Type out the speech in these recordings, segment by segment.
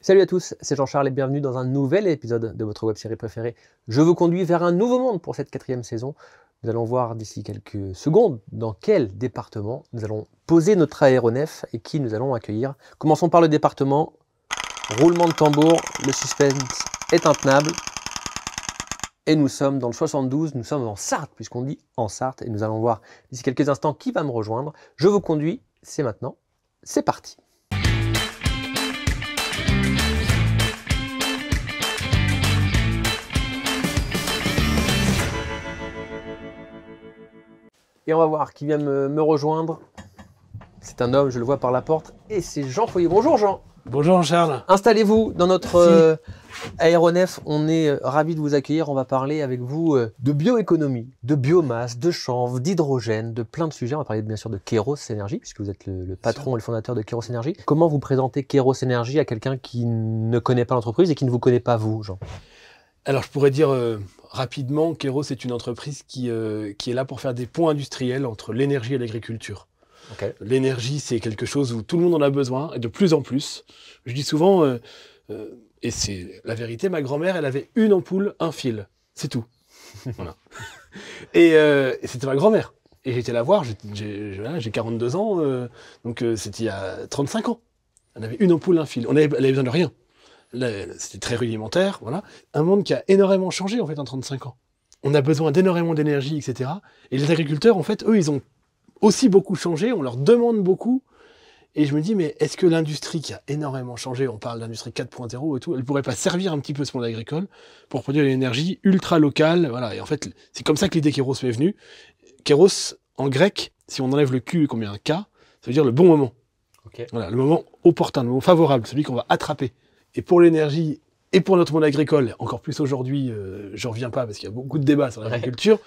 Salut à tous, c'est Jean-Charles et bienvenue dans un nouvel épisode de votre web-série préférée. Je vous conduis vers un nouveau monde pour cette 4e saison. Nous allons voir d'ici quelques secondes dans quel département nous allons poser notre aéronef et qui nous allons accueillir. Commençons par le département. Roulement de tambour, le suspense est intenable. Et nous sommes dans le 72, nous sommes en Sarthe, puisqu'on dit en Sarthe. Et nous allons voir d'ici quelques instants qui va me rejoindre. Je vous conduis, c'est maintenant, c'est parti. Et on va voir qui vient me rejoindre. C'est un homme, je le vois par la porte, et c'est Jean Foyer. Bonjour Jean. Bonjour Charles. Installez-vous dans notre aéronef. On est ravis de vous accueillir. On va parler avec vous de bioéconomie, de biomasse, de chanvre, d'hydrogène, de plein de sujets. On va parler bien sûr de Keros Énergie, puisque vous êtes le patron et le fondateur de Keros Énergie. Comment vous présentez Keros Énergie à quelqu'un qui ne connaît pas l'entreprise et qui ne vous connaît pas vous, Jean? Alors je pourrais dire rapidement, Keros est une entreprise qui est là pour faire des ponts industriels entre l'énergie et l'agriculture. Okay. L'énergie, c'est quelque chose où tout le monde en a besoin, et de plus en plus. Je dis souvent, et c'est la vérité, ma grand-mère, elle avait une ampoule, un fil. C'est tout. Voilà. Et c'était ma grand-mère. Et j'étais la voir, j'ai 42 ans, donc c'était il y a 35 ans. Elle avait une ampoule, un fil. Elle avait besoin de rien. C'était très rudimentaire, voilà. Un monde qui a énormément changé, en fait, en 35 ans. On a besoin d'énormément d'énergie, etc. Et les agriculteurs, en fait, eux, ils ont aussi beaucoup changé, on leur demande beaucoup. Et je me dis, mais est-ce que l'industrie qui a énormément changé, on parle d'industrie 4.0 et tout, elle pourrait pas servir un petit peu ce monde agricole pour produire une énergie ultra locale, voilà. Et en fait, c'est comme ça que l'idée Keros m'est venue. Keros, en grec, si on enlève le Q et qu'on met un K, ça veut dire le bon moment. Okay. Voilà, le moment opportun, le moment favorable, celui qu'on va attraper. Et pour l'énergie et pour notre monde agricole, encore plus aujourd'hui, j'en reviens pas parce qu'il y a beaucoup de débats sur l'agriculture,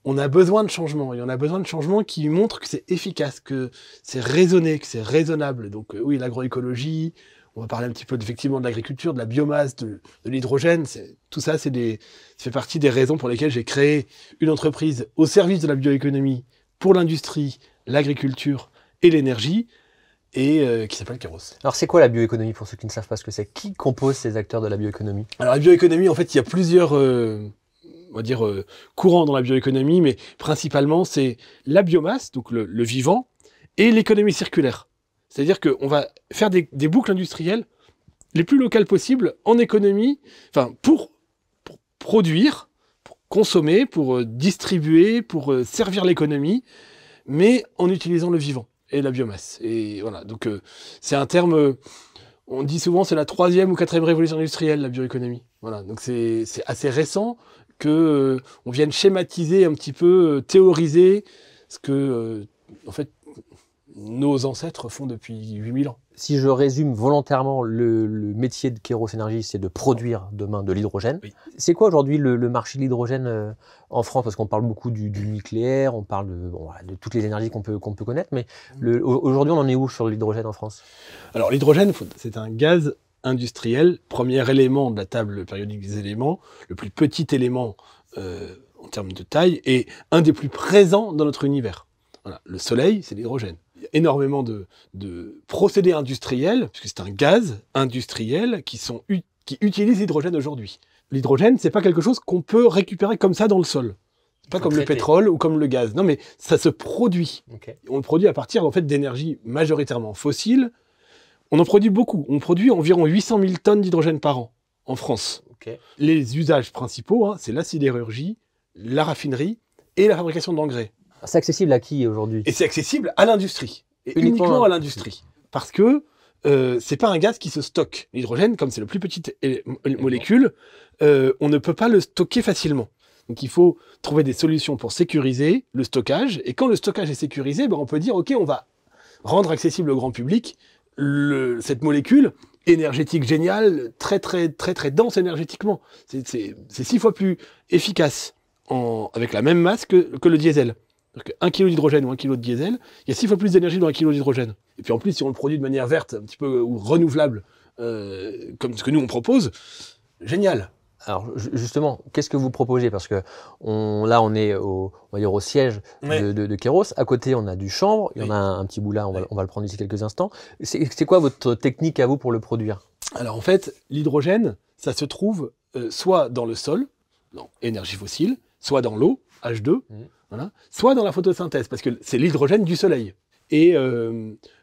on a besoin de changements. Et on a besoin de changements qui montrent que c'est efficace, que c'est raisonné, que c'est raisonnable. Donc oui, l'agroécologie, on va parler un petit peu effectivement de l'agriculture, de la biomasse, de l'hydrogène. Tout ça, ça fait partie des raisons pour lesquelles j'ai créé une entreprise au service de la bioéconomie pour l'industrie, l'agriculture et l'énergie. Et qui s'appelle Keros. Alors c'est quoi la bioéconomie pour ceux qui ne savent pas ce que c'est? Qui compose ces acteurs de la bioéconomie? Alors la bioéconomie, en fait, il y a plusieurs on va dire courants dans la bioéconomie, mais principalement c'est la biomasse, donc le vivant, et l'économie circulaire. C'est-à-dire qu'on va faire des boucles industrielles les plus locales possibles en économie, enfin pour produire, pour consommer, pour distribuer, pour servir l'économie, mais en utilisant le vivant et la biomasse. Et voilà, donc c'est un terme, on dit souvent c'est la 3e ou 4e révolution industrielle, la bioéconomie. Voilà, donc c'est assez récent que on vienne schématiser un petit peu, théoriser ce que, en fait, nos ancêtres font depuis 8000 ans. Si je résume volontairement, le métier de Keros Énergie, c'est de produire demain de l'hydrogène. Oui. C'est quoi aujourd'hui le marché de l'hydrogène en France? Parce qu'on parle beaucoup du nucléaire, on parle de toutes les énergies qu'on peut connaître, mais aujourd'hui on en est où sur l'hydrogène en France? Alors l'hydrogène, c'est un gaz industriel, premier élément de la table périodique des éléments, le plus petit élément en termes de taille, et un des plus présents dans notre univers. Voilà. Le soleil, c'est l'hydrogène. Il y a énormément de procédés industriels, puisque c'est un gaz industriel qui utilise l'hydrogène aujourd'hui. L'hydrogène, c'est pas quelque chose qu'on peut récupérer comme ça dans le sol. C'est pas comme le pétrole ou comme le gaz. Non, mais ça se produit. Okay. On le produit à partir, en fait, d'énergie majoritairement fossile. On en produit beaucoup. On produit environ 800 000 tonnes d'hydrogène par an en France. Okay. Les usages principaux, c'est la sidérurgie, la raffinerie et la fabrication d'engrais. C'est accessible à qui aujourd'hui? Et c'est accessible à l'industrie. Et uniquement à l'industrie. Parce que c'est pas un gaz qui se stocke. L'hydrogène, comme c'est la plus petite molécule, on ne peut pas le stocker facilement. Donc il faut trouver des solutions pour sécuriser le stockage. Et quand le stockage est sécurisé, on peut dire, OK, on va rendre accessible au grand public cette molécule énergétique géniale, très dense énergétiquement. C'est 6 fois plus efficace avec la même masse que le diesel. Donc 1 kg d'hydrogène ou 1 kg de diesel, il y a 6 fois plus d'énergie dans 1 kg d'hydrogène. Et puis en plus, si on le produit de manière verte, un petit peu ou renouvelable, comme ce que nous on propose, génial. Alors justement, qu'est-ce que vous proposez? Parce que là, on est on va dire au siège de Keros. À côté, on a du chanvre. Il y en a un petit bout là, on va le prendre d'ici quelques instants. C'est quoi votre technique à vous pour le produire? Alors en fait, l'hydrogène, ça se trouve soit dans le sol, dans énergie fossile, soit dans l'eau, H2, voilà, soit dans la photosynthèse, parce que c'est l'hydrogène du soleil. Et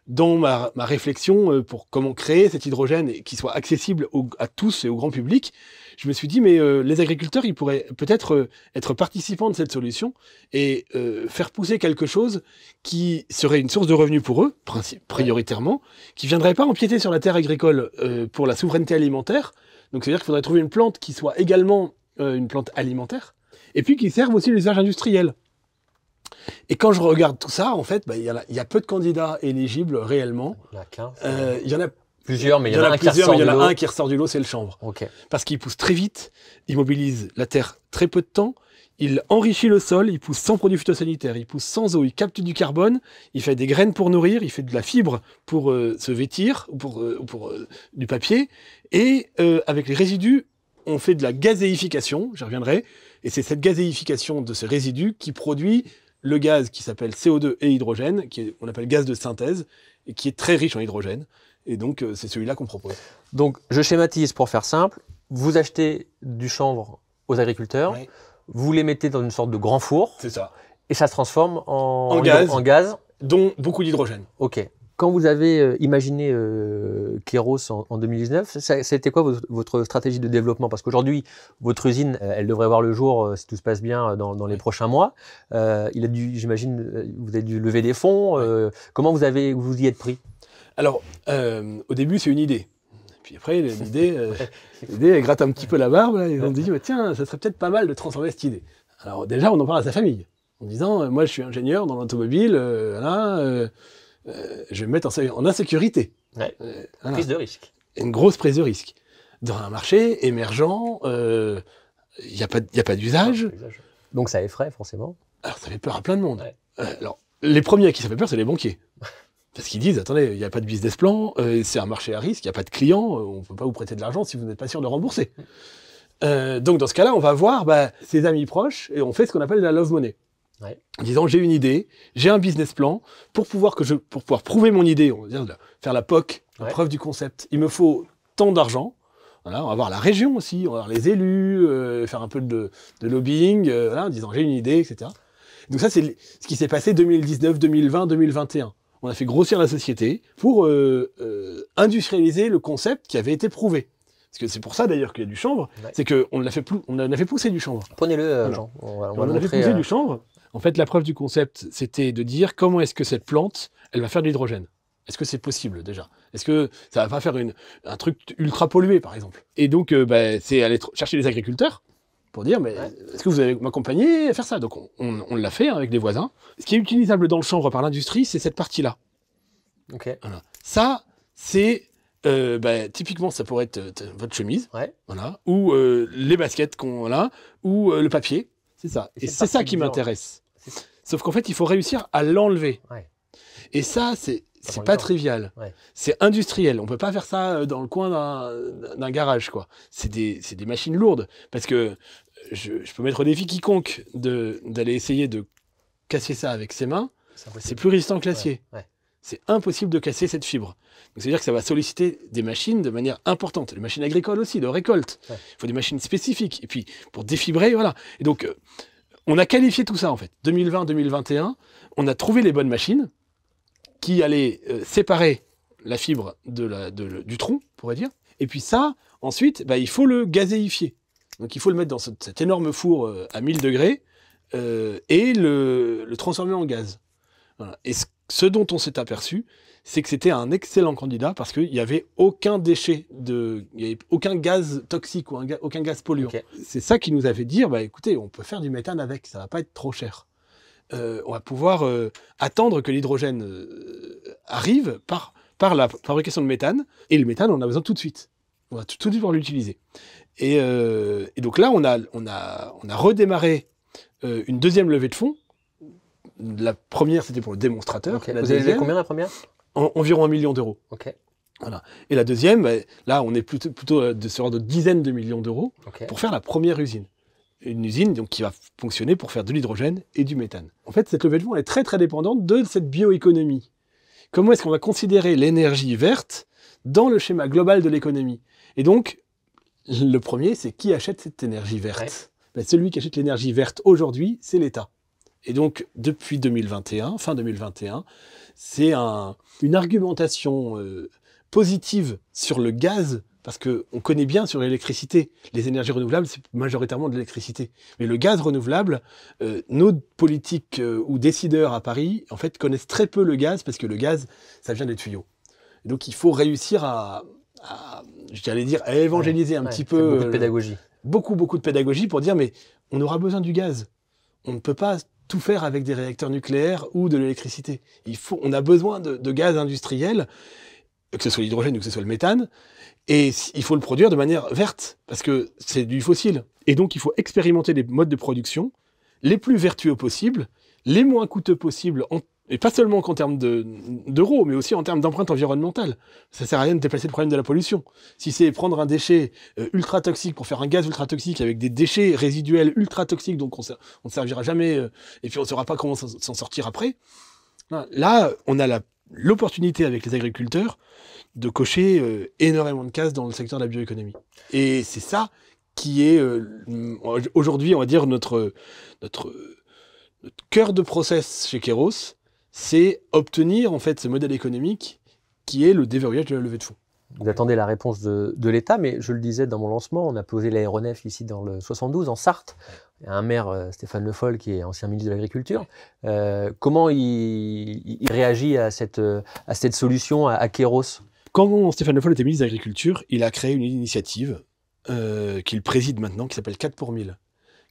dans ma réflexion pour comment créer cet hydrogène et qui soit accessible à tous et au grand public, je me suis dit, mais les agriculteurs, ils pourraient peut-être être participants de cette solution et faire pousser quelque chose qui serait une source de revenus pour eux, prioritairement, qui ne viendrait pas empiéter sur la terre agricole pour la souveraineté alimentaire. Donc, c'est-à-dire qu'il faudrait trouver une plante qui soit également une plante alimentaire, et puis qui serve aussi l'usage industriel. Et quand je regarde tout ça, en fait, il y a peu de candidats éligibles réellement. Il y en a 15. Il y en a plusieurs, mais il y en a un qui ressort du lot, c'est le chanvre. Okay. Parce qu'il pousse très vite, il mobilise la terre très peu de temps, il enrichit le sol, il pousse sans produits phytosanitaires, il pousse sans eau, il capte du carbone, il fait des graines pour nourrir, il fait de la fibre pour se vêtir, pour du papier, et avec les résidus, on fait de la gazéification, j'y reviendrai, et c'est cette gazéification de ces résidus qui produit le gaz qui s'appelle CO2 et hydrogène, qu'on appelle gaz de synthèse, et qui est très riche en hydrogène. Et donc, c'est celui-là qu'on propose. Donc, je schématise pour faire simple. Vous achetez du chanvre aux agriculteurs, oui. Vous les mettez dans une sorte de grand four. C'est ça. Et ça se transforme en gaz, dont beaucoup d'hydrogène. OK. Quand vous avez imaginé Kairos en 2019, c'était quoi votre stratégie de développement? Parce qu'aujourd'hui, votre usine, elle devrait voir le jour, si tout se passe bien, dans les prochains mois. J'imagine, vous avez dû lever des fonds. Comment vous y êtes pris? Alors, au début, c'est une idée. Puis après, l'idée, elle gratte un petit peu la barbe. Là, ils ont dit, tiens, ça serait peut-être pas mal de transformer cette idée. Alors déjà, on en parle à sa famille, en disant, moi, je suis ingénieur dans l'automobile, je vais me mettre en insécurité. Ouais. Prise de risque. Une grosse prise de risque. Dans un marché émergent, il n'y a pas d'usage. Donc ça effraie forcément. Alors ça fait peur à plein de monde. Ouais. Alors, les premiers à qui ça fait peur, c'est les banquiers. Parce qu'ils disent, attendez, il n'y a pas de business plan, c'est un marché à risque, il n'y a pas de clients, on ne peut pas vous prêter de l'argent si vous n'êtes pas sûr de rembourser. Donc dans ce cas-là, on va voir ses amis proches et on fait ce qu'on appelle la love money. Ouais. En disant, j'ai une idée, j'ai un business plan, pour pouvoir prouver mon idée, on va dire, faire la POC, la preuve du concept, il me faut tant d'argent. Voilà, on va voir la région aussi, on va voir les élus, faire un peu de lobbying, en disant, j'ai une idée, etc. Donc ça, c'est ce qui s'est passé 2019, 2020, 2021. On a fait grossir la société pour industrialiser le concept qui avait été prouvé. Parce que c'est pour ça d'ailleurs qu'il y a du chanvre, c'est qu'on a fait pousser du chanvre. Prenez-le, Jean. On a fait pousser du chanvre. En fait, la preuve du concept, c'était de dire comment est-ce que cette plante, elle va faire de l'hydrogène. Est-ce que c'est possible déjà? Est-ce que ça va pas faire un truc ultra pollué, par exemple? Et donc, c'est aller chercher les agriculteurs pour dire, mais est-ce que vous allez m'accompagner à faire ça? Donc, on l'a fait avec des voisins. Ce qui est utilisable dans le chanvre par l'industrie, c'est cette partie-là. Okay. Voilà. Ça, c'est typiquement, ça pourrait être votre chemise, voilà, ou les baskets qu'on a, ou le papier. C'est ça. Et c'est ça qui m'intéresse. Sauf qu'en fait, il faut réussir à l'enlever. Ouais. Et ça, c'est pas trivial. Ouais. C'est industriel. On peut pas faire ça dans le coin d'un garage, quoi. C'est des machines lourdes. Parce que je peux mettre au défi quiconque d'aller essayer de casser ça avec ses mains. C'est plus résistant que l'acier. Ouais. Ouais. C'est impossible de casser cette fibre. Donc, c'est-à-dire que ça va solliciter des machines de manière importante. Les machines agricoles aussi, de récolte. Ouais. Il faut des machines spécifiques. Et puis, pour défibrer, voilà. Et donc, on a qualifié tout ça, en fait. 2020-2021, on a trouvé les bonnes machines qui allaient séparer la fibre du tronc, on pourrait dire. Et puis ça, ensuite, il faut le gazéifier. Donc, il faut le mettre dans cet énorme four à 1000 degrés et le transformer en gaz. Voilà. Et ce dont on s'est aperçu, c'est que c'était un excellent candidat parce qu'il n'y avait aucun déchet, il n'y avait aucun gaz toxique ou aucun gaz polluant. Okay. C'est ça qui nous a fait dire, écoutez, on peut faire du méthane avec, ça ne va pas être trop cher. On va pouvoir attendre que l'hydrogène arrive par la fabrication de méthane, et le méthane, on en a besoin tout de suite. On va tout de suite pouvoir l'utiliser. Et donc là, on a redémarré une deuxième levée de fonds. La première, c'était pour le démonstrateur. Okay. Vous avez levé combien la première? Environ 1 million d'euros. Okay. Voilà. Et la deuxième, là, on est plutôt de ce genre de dizaines de millions d'euros pour faire la première usine. Une usine donc, qui va fonctionner pour faire de l'hydrogène et du méthane. En fait, cette levée de fonds est très, très dépendante de cette bioéconomie. Comment est-ce qu'on va considérer l'énergie verte dans le schéma global de l'économie. Et donc, le premier, c'est qui achète cette énergie verte? Ouais. Ben, celui qui achète l'énergie verte aujourd'hui, c'est l'État. Et donc, depuis 2021, fin 2021, c'est une argumentation positive sur le gaz, parce qu'on connaît bien sur l'électricité, les énergies renouvelables, c'est majoritairement de l'électricité. Mais le gaz renouvelable, nos politiques ou décideurs à Paris, en fait, connaissent très peu le gaz, parce que le gaz, ça vient des tuyaux. Et donc, il faut réussir à évangéliser un petit peu. Beaucoup de pédagogie. Beaucoup de pédagogie pour dire, mais on aura besoin du gaz. On ne peut pas tout faire avec des réacteurs nucléaires ou de l'électricité. On a besoin de gaz industriel, que ce soit l'hydrogène ou que ce soit le méthane, et il faut le produire de manière verte, parce que c'est du fossile. Et donc, il faut expérimenter les modes de production les plus vertueux possibles, les moins coûteux possibles, et pas seulement qu'en termes d'euros, mais aussi en termes d'empreinte environnementale. Ça sert à rien de déplacer le problème de la pollution. Si c'est prendre un déchet ultra toxique pour faire un gaz ultra toxique avec des déchets résiduels ultra toxiques, donc on ne servira jamais, et puis on ne saura pas comment s'en sortir après, là, on a l'opportunité avec les agriculteurs de cocher énormément de cases dans le secteur de la bioéconomie. Et c'est ça qui est aujourd'hui, on va dire, notre cœur de process chez Kairos, c'est obtenir en fait ce modèle économique qui est le déverrouillage de la levée de fonds. Vous attendez la réponse de l'État, mais je le disais dans mon lancement, on a posé l'aéronef ici dans le 72, en Sarthe. Il y a un maire, Stéphane Le Foll, qui est ancien ministre de l'Agriculture. Comment il réagit à cette solution à Kairos? Quand Stéphane Le Foll était ministre de l'Agriculture, il a créé une initiative qu'il préside maintenant, qui s'appelle 4 pour 1000.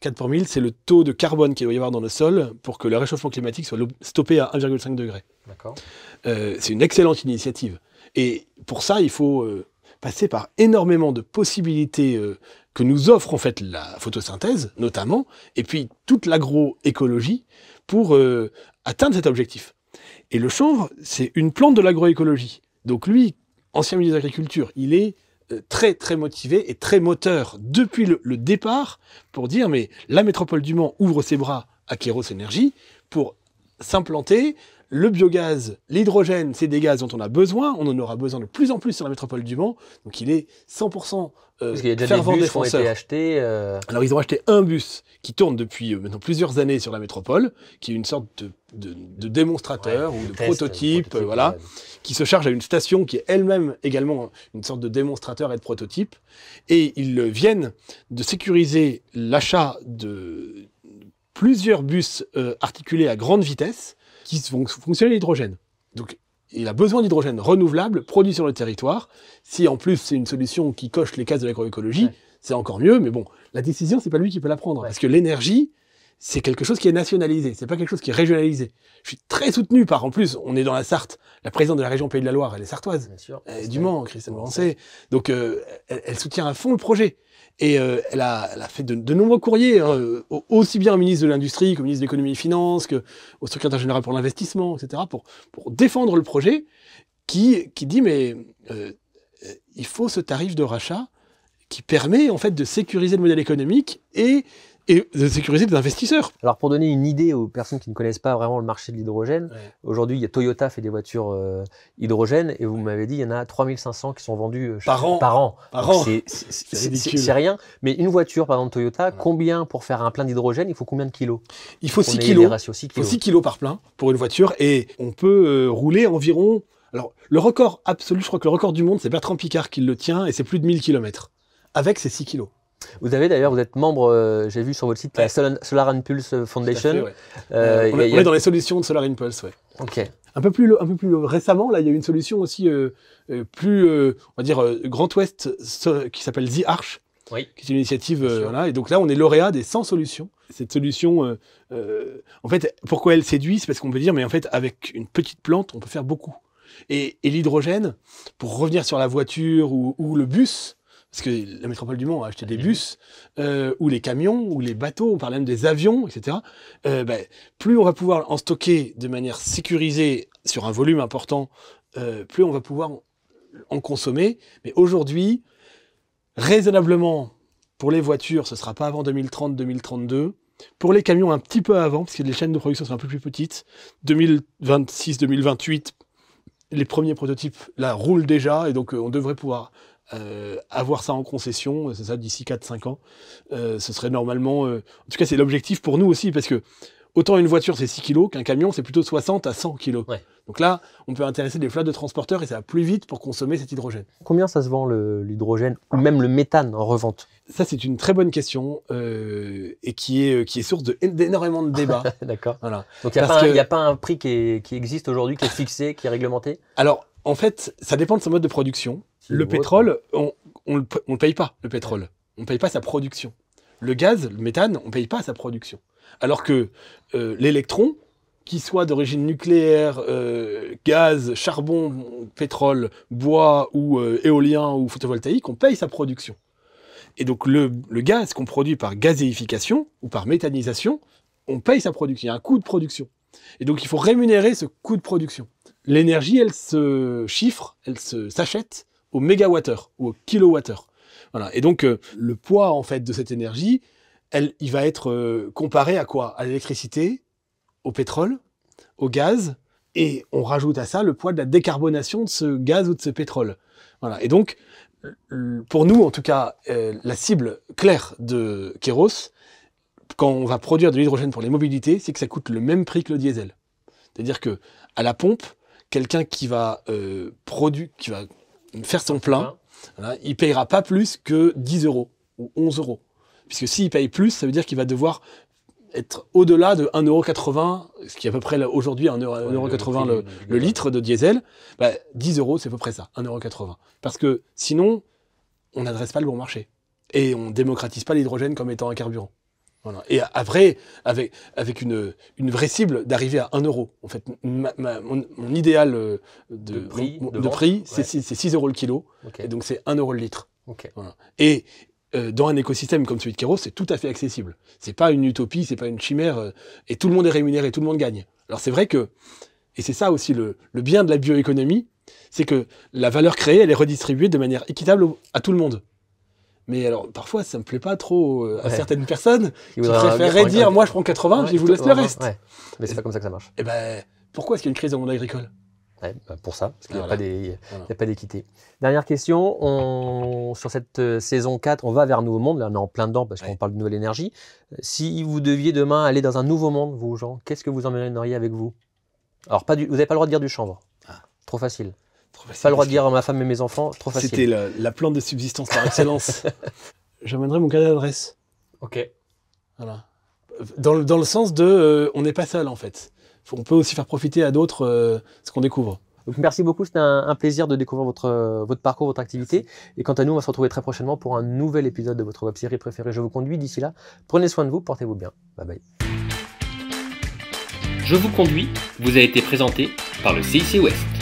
4 pour 1000, c'est le taux de carbone qu'il doit y avoir dans le sol pour que le réchauffement climatique soit stoppé à 1,5 degré. D'accord. C'est une excellente initiative. Et pour ça, il faut passer par énormément de possibilités que nous offre en fait la photosynthèse, notamment, et puis toute l'agroécologie pour atteindre cet objectif. Et le chanvre, c'est une plante de l'agroécologie. Donc lui, ancien ministre de l'Agriculture, il est très très motivé et très moteur depuis le départ pour dire mais la métropole du Mans ouvre ses bras à Kairos Énergie pour s'implanter. Le biogaz, l'hydrogène, c'est des gaz dont on a besoin. On en aura besoin de plus en plus sur la métropole du Mans. Donc il est 100% Parce qu'il y a déjà des bus qui ont été achetés. Alors ils ont acheté un bus qui tourne depuis maintenant plusieurs années sur la métropole, qui est une sorte de démonstrateur ou de prototype, voilà, qui se charge à une station qui est elle-même également une sorte de démonstrateur et de prototype. Et ils viennent de sécuriser l'achat de plusieurs bus articulés à grande vitesse qui vont fonctionner à l'hydrogène. Donc, il a besoin d'hydrogène renouvelable, produit sur le territoire. Si en plus c'est une solution qui coche les cases de l'agroécologie, c'est encore mieux. Mais bon, la décision, c'est pas lui qui peut la prendre. Parce que l'énergie, c'est quelque chose qui est nationalisé. C'est pas quelque chose qui est régionalisé. Je suis très soutenu par, en plus, on est dans la Sarthe. La présidente de la région Pays de la Loire, elle est sartoise. Bien sûr. Elle est du Mans, Christine Morancé. Donc, elle soutient à fond le projet. Et elle a fait de nombreux courriers, hein, aussi bien au ministre de l'Industrie qu'au ministre de l'Économie et des Finances, qu'au secrétaire général pour l'investissement, etc., pour défendre le projet qui dit mais il faut ce tarif de rachat qui permet en fait de sécuriser le modèle économique et de sécuriser les investisseurs. Alors pour donner une idée aux personnes qui ne connaissent pas vraiment le marché de l'hydrogène, aujourd'hui il y a Toyota fait des voitures hydrogène et vous m'avez dit il y en a 3500 qui sont vendues par an. C'est rien, mais une voiture par exemple Toyota, combien pour faire un plein d'hydrogène, il faut combien de kilos? Il faut 6 kilos. 6 kilos par plein pour une voiture et on peut rouler environ... Alors le record absolu, je crois que le record du monde c'est Bertrand Piccard qui le tient et c'est plus de 1000 km avec ces 6 kilos. Vous avez d'ailleurs, vous êtes membre, j'ai vu sur votre site, la Solar Impulse Foundation. On est dans les solutions de Solar Impulse, ouais. Ok. Un peu plus récemment, là, il y a une solution aussi on va dire Grand Ouest qui s'appelle The Arch, qui est une initiative, voilà. Et donc là, on est lauréat des 100 solutions. Cette solution, en fait, pourquoi elle séduit, c'est parce qu'on peut dire, mais en fait, avec une petite plante, on peut faire beaucoup. Et l'hydrogène, pour revenir sur la voiture ou le bus. Parce que la métropole du Mans a acheté des bus, ou les camions, ou les bateaux, on parle même des avions, etc. Plus on va pouvoir en stocker de manière sécurisée sur un volume important, plus on va pouvoir en consommer. Mais aujourd'hui, raisonnablement, pour les voitures, ce ne sera pas avant 2030-2032. Pour les camions, un petit peu avant, parce que les chaînes de production sont un peu plus petites. 2026-2028, les premiers prototypes là roulent déjà, et donc on devrait pouvoir avoir ça en concession, c'est ça, d'ici 4-5 ans. Ce serait normalement... en tout cas, c'est l'objectif pour nous aussi, parce que autant une voiture, c'est 6 kg, qu'un camion, c'est plutôt 60 à 100 kg. Ouais. Donc là, on peut intéresser des flottes de transporteurs, et ça va plus vite pour consommer cet hydrogène. Combien ça se vend l'hydrogène, ou même le méthane en revente? Ça, c'est une très bonne question, et qui est source d'énormément de débats. D'accord. Voilà. Donc il n'y a pas un prix qui existe aujourd'hui, qui est fixé, qui est réglementé? Alors, en fait, ça dépend de son mode de production. Le pétrole, on ne paye pas, le pétrole. On ne paye pas sa production. Le gaz, le méthane, on ne paye pas sa production. Alors que l'électron, qu'il soit d'origine nucléaire, gaz, charbon, pétrole, bois ou éolien ou photovoltaïque, on paye sa production. Et donc le gaz qu'on produit par gazéification ou par méthanisation, on paye sa production. Il y a un coût de production. Et donc il faut rémunérer ce coût de production. L'énergie, elle se chiffre, elle s'achète au mégawattheure ou au kilowattheure. Voilà. Et donc le poids en fait de cette énergie, il va être comparé à quoi? À l'électricité, au pétrole, au gaz, et on rajoute à ça le poids de la décarbonation de ce gaz ou de ce pétrole. Voilà. Et donc pour nous, en tout cas, la cible claire de Kairos, quand on va produire de l'hydrogène pour les mobilités, c'est que ça coûte le même prix que le diesel. C'est-à-dire que à la pompe, quelqu'un qui va faire son plein, voilà, il payera pas plus que 10 € ou 11 €. Puisque s'il paye plus, ça veut dire qu'il va devoir être au-delà de 1,80 €, ce qui est à peu près aujourd'hui 1,80 € le litre de diesel. 10 €, c'est à peu près ça, 1,80 €. Parce que sinon, on n'adresse pas le bon marché. Et on démocratise pas l'hydrogène comme étant un carburant. Voilà. Et après, avec une vraie cible d'arriver à 1 €. En fait, mon idéal de prix, c'est 6 € le kilo. Okay. Et donc, c'est 1 € le litre. Okay. Voilà. Et dans un écosystème comme celui de Kairos, c'est tout à fait accessible. C'est pas une utopie, c'est pas une chimère. Et tout le monde est rémunéré, tout le monde gagne. Alors, c'est vrai que, et c'est ça aussi le bien de la bioéconomie, c'est que la valeur créée, elle est redistribuée de manière équitable à tout le monde. Mais alors, parfois, ça me plaît pas trop à certaines personnes qui préféreraient dire, moi, je prends 80, je vous laisse le reste. Ouais. Mais c'est pas comme ça que ça marche. Et pourquoi est-ce qu'il y a une crise dans le monde agricole? Pour ça, parce qu'il n'y a pas d'équité. Dernière question, sur cette saison 4, on va vers un nouveau monde, là on est en plein dedans parce qu'on parle de nouvelle énergie. Si vous deviez demain aller dans un nouveau monde, vous Jean, qu'est-ce que vous emmèneriez avec vous? Alors, vous n'avez pas le droit de dire du chanvre, trop facile. Pas le droit de dire à ma femme et mes enfants, trop facile. C'était la plante de subsistance par excellence. J'amènerais mon carnet d'adresse. Ok. Voilà. Dans le sens de, on n'est pas seul en fait. On peut aussi faire profiter à d'autres ce qu'on découvre. Donc, merci beaucoup, c'était un plaisir de découvrir votre parcours, votre activité. Et quant à nous, on va se retrouver très prochainement pour un nouvel épisode de votre web-série préférée. Je vous conduis. D'ici là, prenez soin de vous, portez-vous bien. Bye bye. Je vous conduis vous a été présenté par le CIC West.